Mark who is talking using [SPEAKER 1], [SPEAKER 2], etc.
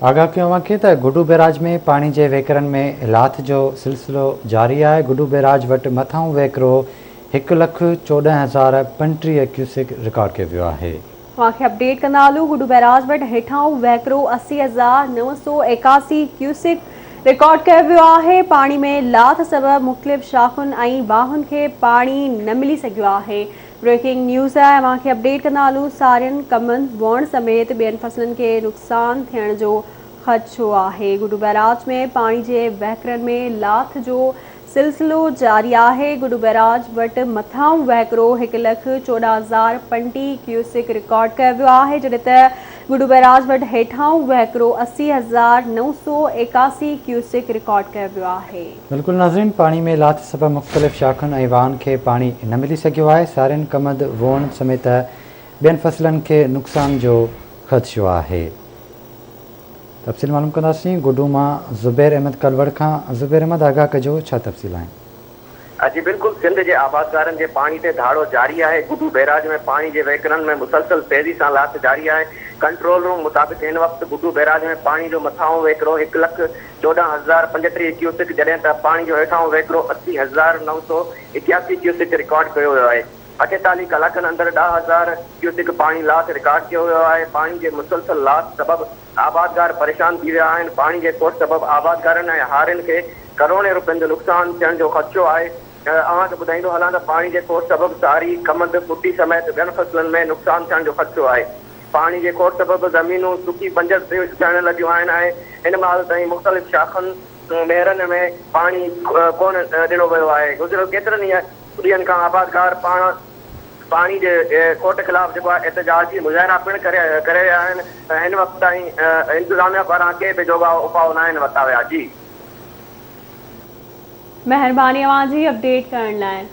[SPEAKER 1] आगाह कयो कि गुडू बैराज में पानी के वेकरन में लाथ जो सिलसिलो जारी है। गुडू बैराज वटि मथां वेकरो 1,14,035 क्यूसेक रिकॉर्ड किया वियो है।
[SPEAKER 2] अपडेट कंदा हलूं। गुडू बैराज वटि हेठां वहकिरो 80,981 क्यूसेक रिकॉर्ड किया वियो आहे। पाणी में लाथ सबबि मुख़्तलिफ़ शाख़ुनि ऐं बाहुनि खे पाणी न मिली सघियो आहे। ब्रेकिंग न्यूज़ आहे। अव्हांखे अपडेट कंदा हलूं। सारियुनि कमनि वहण समेत ॿियनि फसलनि खे नुक़सान थियण जो ख़दशो आहे। गुडू बैराज में पाणी जे वहकिरनि में लाथ जो सिलसिलो जारी आहे। गुडू बैराज वटि मथां वहकिरो 1,14,035 क्यूसेक रिकॉर्ड कयो वियो आहे, जॾहिं त गुडू बैराज वटि हेठां वहकिरो 80,981 क्यूसेक रिकॉर्ड कयो वियो आहे।
[SPEAKER 1] बिल्कुल नाज़रीन, पानी में लाथ सबबि मुख़्तलिफ़ शाख़ुनि ऐं वाहन खे पाणी न मिली सघियो आहे। सारियुनि कमद वोण समेत ॿियनि फसलनि खे नुक़सान जो ख़दशो आहे। तफ़सील मालूम कंदासीं गुडू मां ज़ुबैर अहमद कलवड़ खां। ज़ुबैर अहमद, आगाह कजो, छा तफ़सील आहिनि?
[SPEAKER 3] जी बिल्कुल, सिंध के आबादगारनि के पानी ते धाड़ो जारी है। गुडू बैराज में पानी के वेकरन में मुसलसल तेजी से लाथ जारी है। कंट्रोल रूम मुताबिक इन वक्त गुडू बैराज में पानी जो मथां वेकरो 1,14,035 क्यूसेक जैसे पानी जो हेठां वेकरो 80,981 क्यूसेक रिकॉर्ड किया हुआ है। 48 कलाकनि अंदर 10,000 क्यूसेक पानी लाथ रिकॉर्ड किया हुआ है। पानी के मुसलसल लाथ सबब आबादगार परेशान थी विया आहिनि। पानी के कोट सबब आबादगारनि ऐं हारियुनि खे करोड़े रुपयनि जो नुक़सान थियण जो ख़दशो आहे। अव्हांखे ॿुधाईंदो हलां त पानी के कोट सबब सारी कमंद पुटी समेत ॿियनि फसलनि में नुक़सान थियण जो ख़दशो आहे। पानी के कोट सबब ज़मीनूं सुकी बंजर थियण लॻियूं आहिनि ऐं हिन महिल ताईं मुख़्तलिफ़ शाख़ुनि नहरनि में पाणी कोन ॾिनो वियो आहे। गुज़िरियल केतिरनि ॾींहंनि खां आबादगार पानी के कोट ख़िलाफ़ जेको आहे एहतजाजी मुज़ाहिरा पिणु करे रहिया आहिनि। हिन वक़्त ताईं इंतिज़ामिया पारां के बि जोगा उपाउ न आहिनि वरिता विया। जी
[SPEAKER 2] महिरबानी अव्हांजी अपडेट करण लाइ।